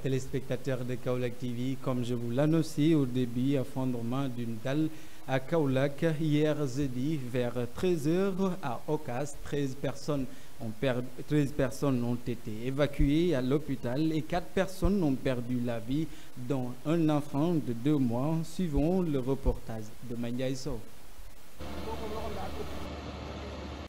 téléspectateurs de Kaolack TV, comme je vous l'annonçais au début, effondrement d'une dalle à Kaolack hier jeudi vers 13 heures à Ocas. 13 personnes ont été évacuées à l'hôpital et 4 personnes ont perdu la vie, dont un enfant de 2 mois, suivant le reportage de Mandiaye Sow.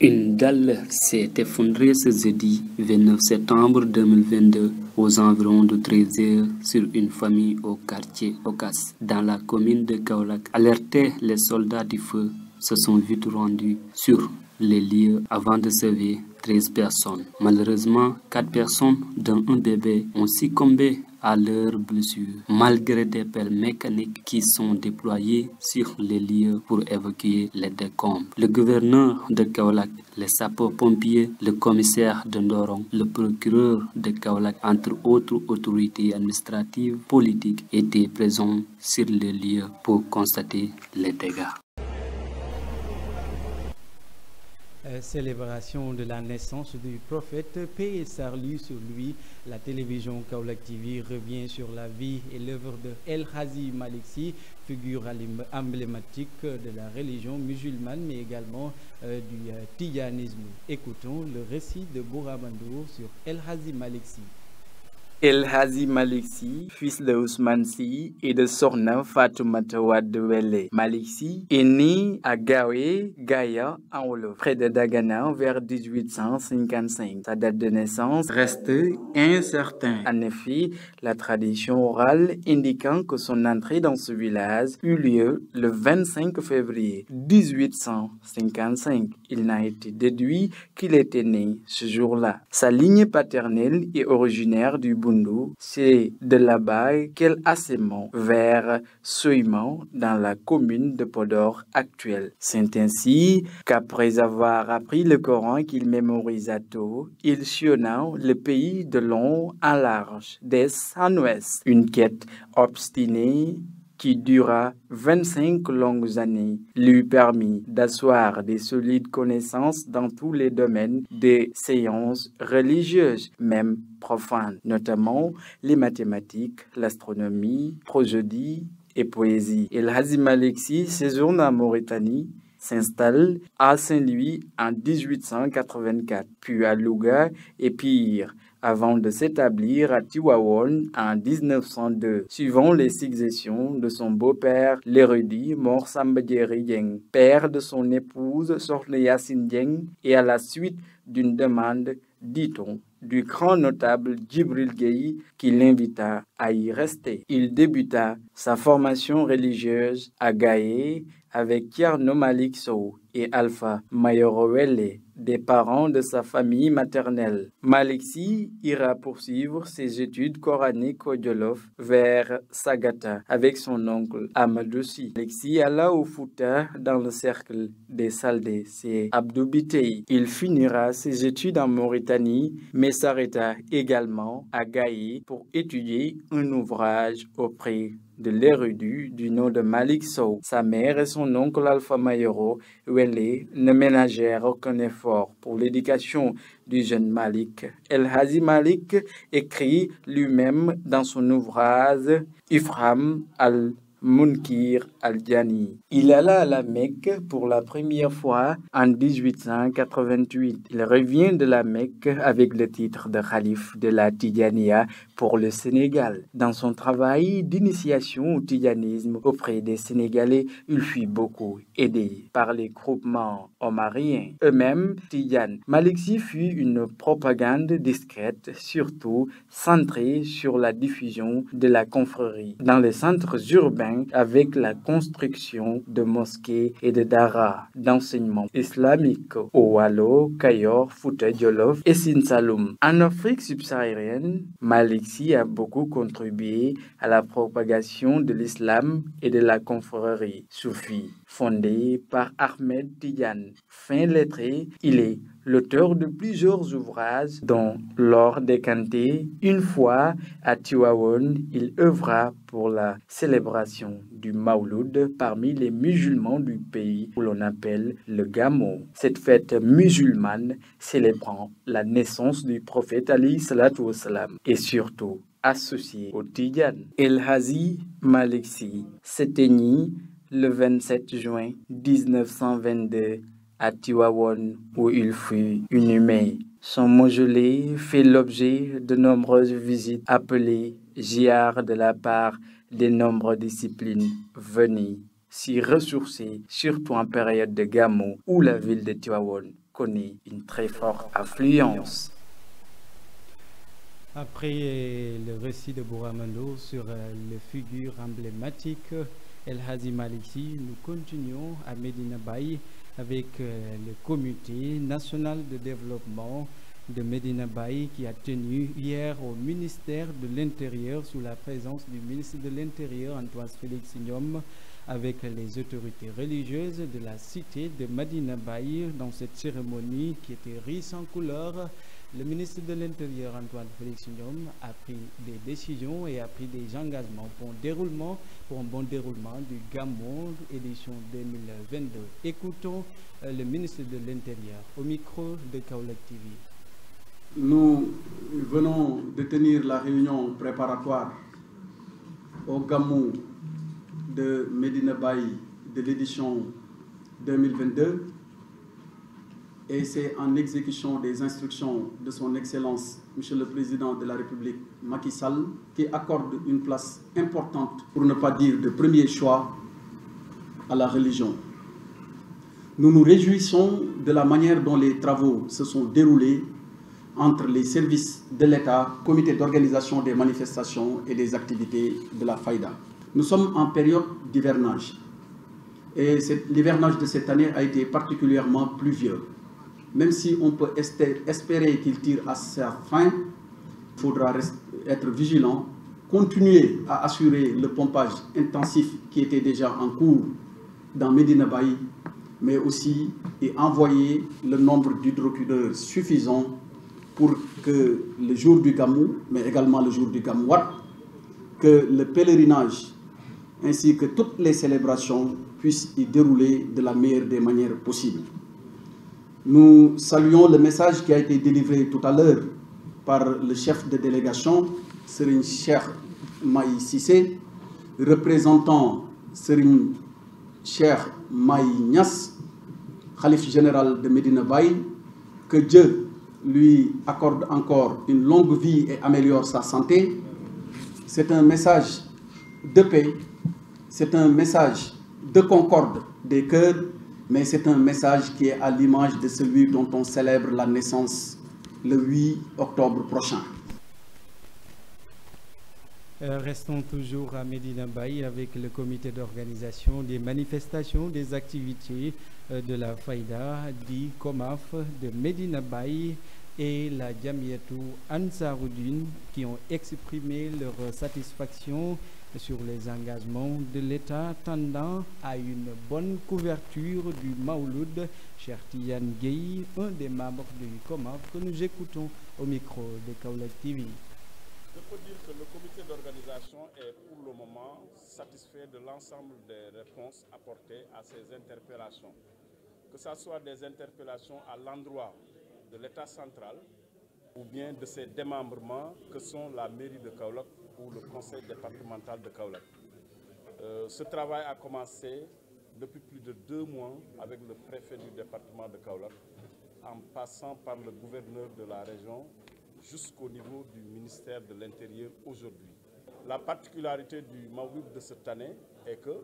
Une dalle s'est effondrée ce jeudi 29 septembre 2022 aux environs de 13 heures sur une famille au quartier Ocas, dans la commune de Kaolack. Alertés, les soldats du feu se sont vite rendus sur les lieux avant de sauver 13 personnes. Malheureusement, 4 personnes, dont un bébé, ont succombé à leurs blessures, malgré des pelles mécaniques qui sont déployées sur les lieux pour évacuer les décombres. Le gouverneur de Kaolack, les sapeurs-pompiers, le commissaire de Ndorong, le procureur de Kaolack, entre autres autorités administratives, politiques, étaient présents sur les lieux pour constater les dégâts. Célébration de la naissance du prophète, paix et salut sur lui. La télévision Kaolack TV revient sur la vie et l'œuvre de El Hadji Malick Sy, figure emblématique de la religion musulmane, mais également du tijanisme. Écoutons le récit de Boura Mandour sur El Hadji Malick Sy. El Hadji Malick Sy, fils de Ousmane Sy et de Sokhna Fatoumata Wade Wele. Malick Sy est né à Gawé, Gaya, en Wolof, près de Dagana, vers 1855. Sa date de naissance reste incertaine. En effet, la tradition orale indiquant que son entrée dans ce village eut lieu le 25 février 1855. Il n'a été déduit qu'il était né ce jour-là. Sa lignée paternelle est originaire du Bundu. C'est de là-bas qu'elle assémant vers Soiman dans la commune de Podor actuelle. C'est ainsi qu'après avoir appris le Coran qu'il mémorisa tôt, il sillonna le pays de long en large, d'est en ouest. Une quête obstinée qui dura 25 longues années, lui permit d'asseoir des solides connaissances dans tous les domaines des séances religieuses, même profanes, notamment les mathématiques, l'astronomie, prosodie et poésie. El Hadji Malick Sy séjourne en Mauritanie, s'installe à Saint-Louis en 1884, puis à Louga et Pire, avant de s'établir à Tivaouane en 1902, suivant les successions de son beau-père, l'érudit Mor Samba Diéry Dieng, père de son épouse Sokhna Yacine Dieng, et à la suite d'une demande, dit-on, du grand notable Djibril Gueye qui l'invita à y rester. Il débuta sa formation religieuse à Gaye avec Thierno Malick Sow et Alpha Mayoro Wele, des parents de sa famille maternelle. Malick Sy ira poursuivre ses études coraniques au Jolof vers Sagata avec son oncle Amadou Sy. Malick Sy alla au Fouta dans le cercle des Saldés, c'est Abdou Bitey. Il finira ses études en Mauritanie, mais s'arrêta également à Gaye pour étudier un ouvrage auprès de l'érudit du nom de Malick Sow. Sa mère et son oncle Alpha Mayoro Wele ne ménagèrent aucun effort pour l'éducation du jeune Malick. El Hadji Malick écrit lui-même dans son ouvrage Ifham al-Munkir al-Jani. Il alla à la Mecque pour la première fois en 1888. Il revient de la Mecque avec le titre de Khalife de la Tidjaniya pour le Sénégal. Dans son travail d'initiation au tidjanisme auprès des Sénégalais, il fut beaucoup aidé par les groupements omariens, eux-mêmes tidjanes. Malick Sy fut une propagande discrète, surtout centrée sur la diffusion de la confrérie dans les centres urbains avec la construction de mosquées et de daras d'enseignement islamique au Waalo, Kayor, Fouta Djolof et Sine Saloum. En Afrique subsaharienne, Malick Sy a beaucoup contribué à la propagation de l'islam et de la confrérie soufie, fondée par Ahmed Tidiane. Fin lettré, il est l'auteur de plusieurs ouvrages dont L'or décanté. Une fois à Tivaouane, il œuvra pour la célébration du Mawlud parmi les musulmans du pays où l'on appelle le Gamo. Cette fête musulmane célébrant la naissance du prophète alayhi salatu wassalam et surtout associé au Tidjane. El Hadji Malick Sy s'éteignit le 27 juin 1922 à Tivaouane où il fut inhumé. Son mausolée fait l'objet de nombreuses visites appelées ziyares de la part des nombreuses disciplines venues s'y ressourcer, surtout en période de Gamou où la ville de Tivaouane connaît une très forte affluence. Après le récit de Bouramando sur les figures emblématiques El Hadji Malick Sy, nous continuons à Medina Baye avec le comité national de développement de Medina Baye qui a tenu hier au ministère de l'Intérieur sous la présence du ministre de l'Intérieur Antoine Félix Diome avec les autorités religieuses de la cité de Medina Baye dans cette cérémonie qui était riche en couleurs. Le ministre de l'Intérieur, Antoine Félix Diome, a pris des décisions et a pris des engagements pour un bon déroulement du Gamou édition 2022. Écoutons le ministre de l'Intérieur au micro de Kaolack TV. Nous venons de tenir la réunion préparatoire au Gamou de Medina Baye de l'édition 2022. Et c'est en exécution des instructions de son Excellence, Monsieur le Président de la République, Macky Sall, qui accorde une place importante, pour ne pas dire de premier choix, à la religion. Nous nous réjouissons de la manière dont les travaux se sont déroulés entre les services de l'État, comité d'organisation des manifestations et des activités de la Faïda. Nous sommes en période d'hivernage. Et l'hivernage de cette année a été particulièrement pluvieux. Même si on peut espérer qu'il tire à sa fin, il faudra être vigilant, continuer à assurer le pompage intensif qui était déjà en cours dans Medina Baye, mais aussi envoyer le nombre d'hydrocureurs suffisant pour que le jour du Gamou, mais également le jour du Gamouat, que le pèlerinage ainsi que toutes les célébrations puissent y dérouler de la meilleure des manières possibles. Nous saluons le message qui a été délivré tout à l'heure par le chef de délégation, Serigne Cheikh Mahi Cissé, représentant Serigne Cheikh Mahi Niass, Khalife général de Medina Baye, que Dieu lui accorde encore une longue vie et améliore sa santé. C'est un message de paix, c'est un message de concorde des cœurs, mais c'est un message qui est à l'image de celui dont on célèbre la naissance le 8 octobre prochain. Restons toujours à Medina Baye avec le comité d'organisation des manifestations, des activités de la Faïda, dit COMAF de Medina Baye et la Jamiatou Ansaroudine qui ont exprimé leur satisfaction sur les engagements de l'État tendant à une bonne couverture du Maouloud. Cheikh Tidiane Gueye, un des membres du COMAF que nous écoutons au micro de Kaolack TV. Je peux dire que le comité d'organisation est pour le moment satisfait de l'ensemble des réponses apportées à ces interpellations. Que ce soit des interpellations à l'endroit de l'État central ou bien de ses démembrements que sont la mairie de Kaolack ou le conseil départemental de Kaolack. Ce travail a commencé depuis plus de 2 mois avec le préfet du département de Kaolack, en passant par le gouverneur de la région jusqu'au niveau du ministère de l'Intérieur aujourd'hui. La particularité du Mawlid de cette année est que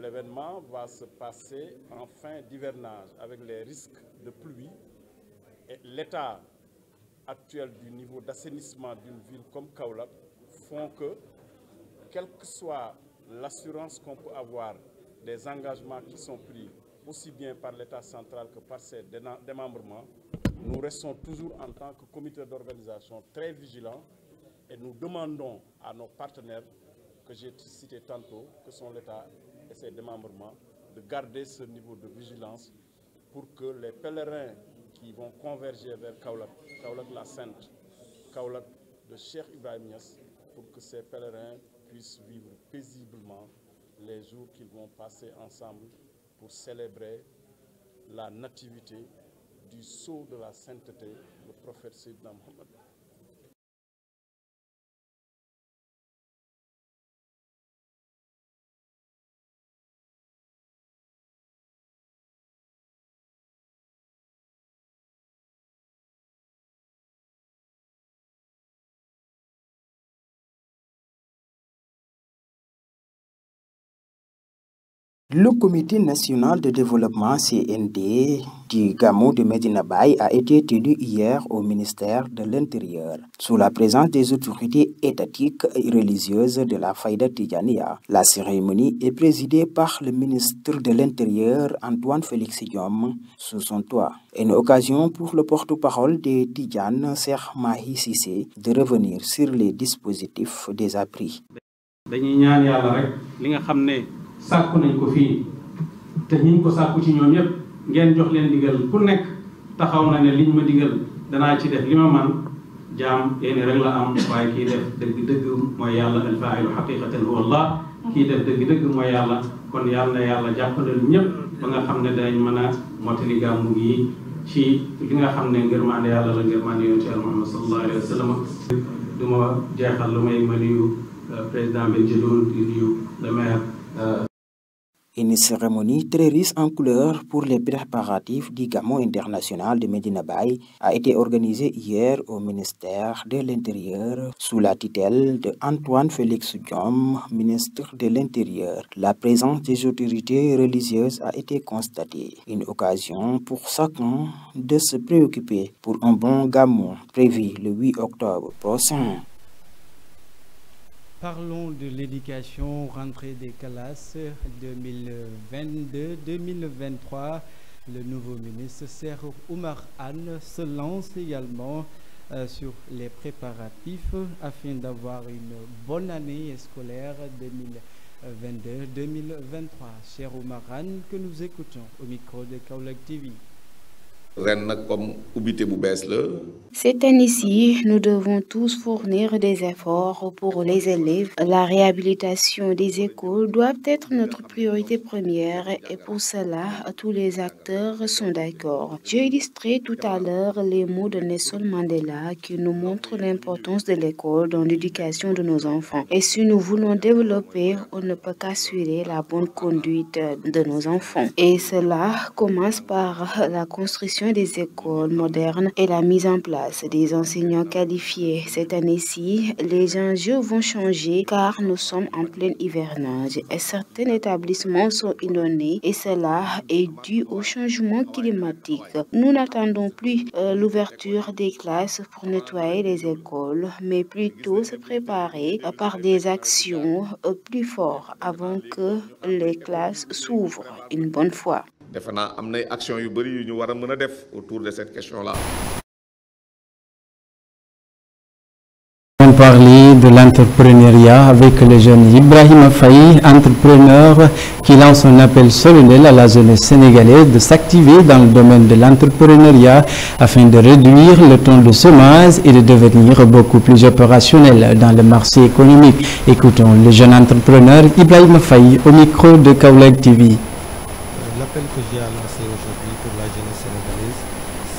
l'événement va se passer en fin d'hivernage avec les risques de pluie et l'état actuel du niveau d'assainissement d'une ville comme Kaolack font que, quelle que soit l'assurance qu'on peut avoir des engagements qui sont pris aussi bien par l'État central que par ses démembrements, nous restons toujours en tant que comité d'organisation très vigilants et nous demandons à nos partenaires que j'ai cités tantôt, que sont l'État et ses démembrements, de garder ce niveau de vigilance pour que les pèlerins qui vont converger vers Kaolack, Kaolack la Sainte, Kaolack de Cheikh Ibrahim Niass, pour que ces pèlerins puissent vivre paisiblement les jours qu'ils vont passer ensemble pour célébrer la nativité du sceau de la sainteté, le prophète Sayyidina Mohammed. Le Comité national de développement CND du Gamou de Medina Baye a été élu hier au ministère de l'Intérieur, sous la présence des autorités étatiques et religieuses de la Faïda Tidjaniya. La cérémonie est présidée par le ministre de l'Intérieur Antoine Félix Diome sous son toit. Une occasion pour le porte-parole des Tidjanes, Cheikh Mahi Cissé, de revenir sur les dispositifs déjà pris. sàkku nañ ko fii te ñiñ ko sàkku ci ñoom yépp ngeen jox leen digal ku nekk taxaw na ne liñ ma digal danaa ci def li ma man jaam yéen rek la am waaye kii def dëgg-dëgg mooy yàlla alfaa'ilu haqiqatan huwa Allah kii def dëgg-dëgg mooy yàlla kon yàlla na yàlla jàppandal ñépp ba nga xam ne dañ mën a mottali gàmmu gi ci li nga xam ne ngërmaande yàlla la ngërmaande yonent Yàlla Muhammad sallallahu alayhi wa sallam du ma jeexal lu may ma nuyu président Benjeloun di nuyu le maire. Une cérémonie très riche en couleurs pour les préparatifs du Gamou international de Medina Baye a été organisée hier au ministère de l'Intérieur sous la tutelle de Antoine Félix Diome, ministre de l'Intérieur. La présence des autorités religieuses a été constatée, une occasion pour chacun de se préoccuper pour un bon Gamou prévu le 8 octobre prochain. Parlons de l'éducation, rentrée des classes 2022-2023. Le nouveau ministre Cheikh Oumar Anne se lance également sur les préparatifs afin d'avoir une bonne année scolaire 2022-2023. Cheikh Oumar Anne, que nous écoutons au micro de Kaolack TV. Cette année-ci, nous devons tous fournir des efforts pour les élèves. La réhabilitation des écoles doit être notre priorité première et pour cela, tous les acteurs sont d'accord. J'ai illustré tout à l'heure les mots de Nelson Mandela qui nous montrent l'importance de l'école dans l'éducation de nos enfants. Et si nous voulons développer, on ne peut qu'assurer la bonne conduite de nos enfants. Et cela commence par la construction des écoles modernes et la mise en place des enseignants qualifiés. Cette année-ci, les enjeux vont changer car nous sommes en plein hivernage et certains établissements sont inondés et cela est dû au changement climatique. Nous n'attendons plus l'ouverture des classes pour nettoyer les écoles, mais plutôt se préparer par des actions plus fortes avant que les classes s'ouvrent une bonne fois. Autour de cette question-là. On parlait de l'entrepreneuriat avec le jeune Ibrahima Faye, entrepreneur qui lance un appel solennel à la jeunesse sénégalaise de s'activer dans le domaine de l'entrepreneuriat afin de réduire le temps de chômage et de devenir beaucoup plus opérationnel dans le marché économique. Écoutons le jeune entrepreneur Ibrahima Faye au micro de Kaolack TV. L'appel que j'ai lancé aujourd'hui pour la jeunesse sénégalaise,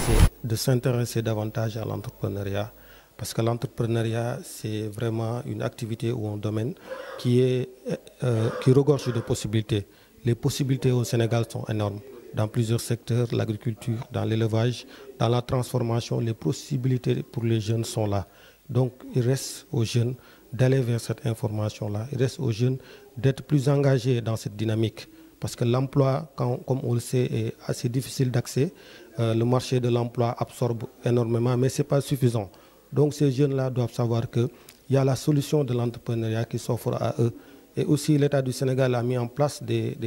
c'est de s'intéresser davantage à l'entrepreneuriat. Parce que l'entrepreneuriat, c'est vraiment une activité ou un domaine qui regorge de possibilités. Les possibilités au Sénégal sont énormes. Dans plusieurs secteurs, l'agriculture, dans l'élevage, dans la transformation, les possibilités pour les jeunes sont là. Donc, il reste aux jeunes d'aller vers cette information-là. Il reste aux jeunes d'être plus engagés dans cette dynamique. Parce que l'emploi, comme on le sait, est assez difficile d'accès. Le marché de l'emploi absorbe énormément, mais ce n'est pas suffisant. Donc ces jeunes-là doivent savoir qu'il y a la solution de l'entrepreneuriat qui s'offre à eux. Et aussi l'État du Sénégal a mis en place des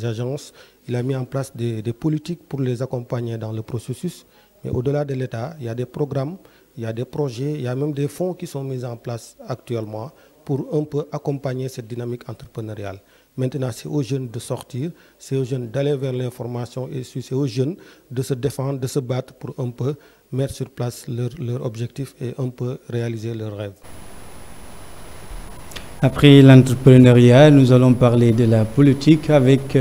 agences, il a mis en place des politiques pour les accompagner dans le processus. Mais au-delà de l'État, il y a des programmes, il y a des projets, il y a même des fonds qui sont mis en place actuellement pour un peu accompagner cette dynamique entrepreneuriale. Maintenant, c'est aux jeunes de sortir, c'est aux jeunes d'aller vers l'information et c'est aux jeunes de se défendre, de se battre pour un peu mettre sur place leur objectif et un peu réaliser leurs rêves. Après l'entrepreneuriat, nous allons parler de la politique avec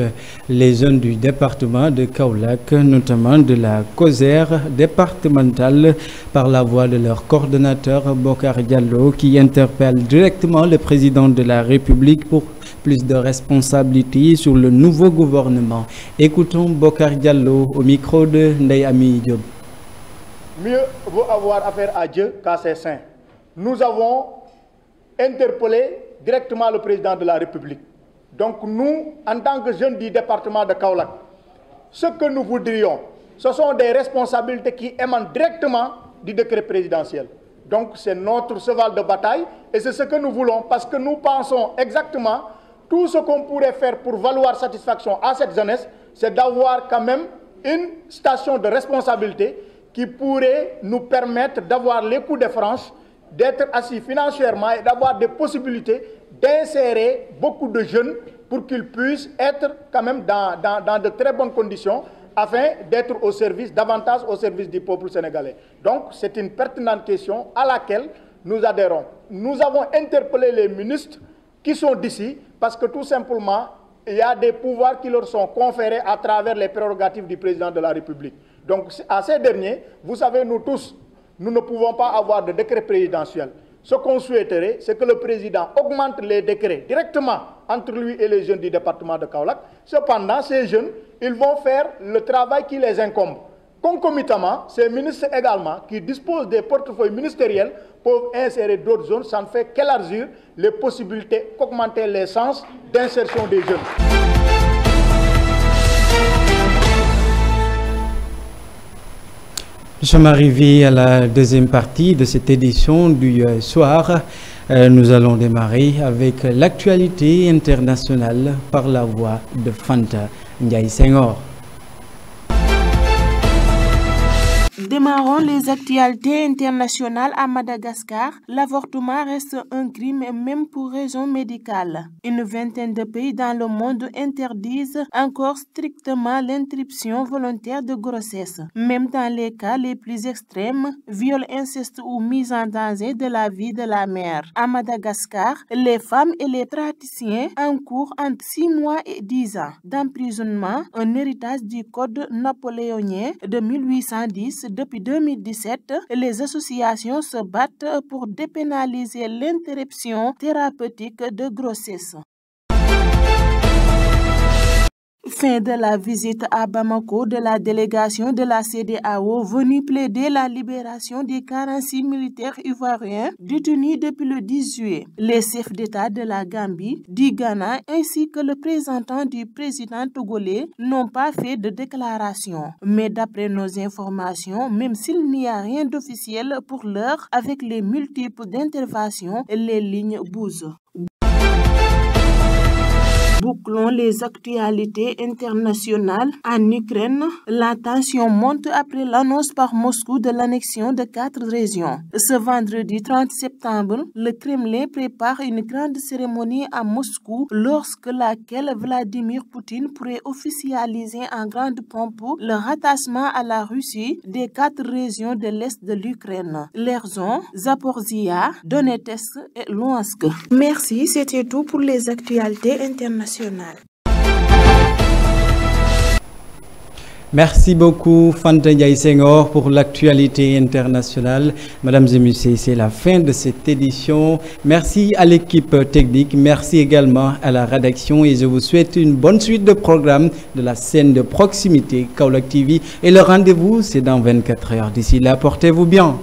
les jeunes du département de Kaolack, notamment de la COSER départementale par la voix de leur coordonnateur Bokar Diallo qui interpelle directement le président de la République pour plus de responsabilités sur le nouveau gouvernement. Écoutons Bokar Diallo au micro de Ndeye Amy Diop. Mieux vaut avoir affaire à Dieu qu'à ses saints. Nous avons interpellé directement le président de la République Donc nous, en tant que jeunes du département de Kaolack, ce que nous voudrions, ce sont des responsabilités qui émanent directement du décret présidentiel. Donc c'est notre cheval de bataille et c'est ce que nous voulons parce que nous pensons exactement tout ce qu'on pourrait faire pour valoir satisfaction à cette jeunesse, c'est d'avoir quand même une station de responsabilité qui pourrait nous permettre d'avoir les coups de franche, d'être assis financièrement et d'avoir des possibilités d'insérer beaucoup de jeunes pour qu'ils puissent être quand même dans de très bonnes conditions afin d'être davantage au service du peuple sénégalais. Donc c'est une pertinente question à laquelle nous adhérons. Nous avons interpellé les ministres qui sont d'ici parce que tout simplement, il y a des pouvoirs qui leur sont conférés à travers les prérogatives du président de la République. Donc à ces derniers, vous savez, nous tous, nous ne pouvons pas avoir de décret présidentiel. Ce qu'on souhaiterait, c'est que le président augmente les décrets directement entre lui et les jeunes du département de Kaolack. Cependant, ces jeunes, ils vont faire le travail qui les incombe. Concomitamment, ces ministres également, qui disposent des portefeuilles ministériels, peuvent insérer d'autres zones. Ça ne fait qu'élargir les possibilités, qu'augmenter les chances d'insertion des jeunes. Nous sommes arrivés à la deuxième partie de cette édition du soir. Nous allons démarrer avec l'actualité internationale par la voix de Fanta Ndiaye Senghor. Démarrons les actualités internationales à Madagascar. L'avortement reste un crime même pour raison médicale. Une vingtaine de pays dans le monde interdisent encore strictement l'interruption volontaire de grossesse. Même dans les cas les plus extrêmes, viol, inceste ou mise en danger de la vie de la mère. À Madagascar, les femmes et les praticiens encourent entre 6 mois et 10 ans d'emprisonnement, un héritage du code napoléonien de 1810. Depuis 2017, les associations se battent pour dépénaliser l'interruption thérapeutique de grossesse. Fin de la visite à Bamako de la délégation de la CEDEAO venue plaider la libération des 46 militaires ivoiriens détenus depuis le 10 juillet. Les chefs d'État de la Gambie, du Ghana ainsi que le représentant du président togolais n'ont pas fait de déclaration. Mais d'après nos informations, même s'il n'y a rien d'officiel pour l'heure, avec les multiples interventions, les lignes bougent. Bouclons les actualités internationales. En Ukraine, la tension monte après l'annonce par Moscou de l'annexion de 4 régions. Ce vendredi 30 septembre, le Kremlin prépare une grande cérémonie à Moscou lorsque laquelle Vladimir Poutine pourrait officialiser en grande pompe le rattachement à la Russie des 4 régions de l'Est de l'Ukraine. Kherson, Zaporizhia, Donetsk et Luhansk. Merci, c'était tout pour les actualités internationales. Merci beaucoup Fanta Ndiaye Senghor pour l'actualité internationale. Mesdames et messieurs, c'est la fin de cette édition. Merci à l'équipe technique, merci également à la rédaction et je vous souhaite une bonne suite de programmes de la scène de proximité Kaolack TV. Et le rendez-vous, c'est dans 24 heures. D'ici là, portez-vous bien.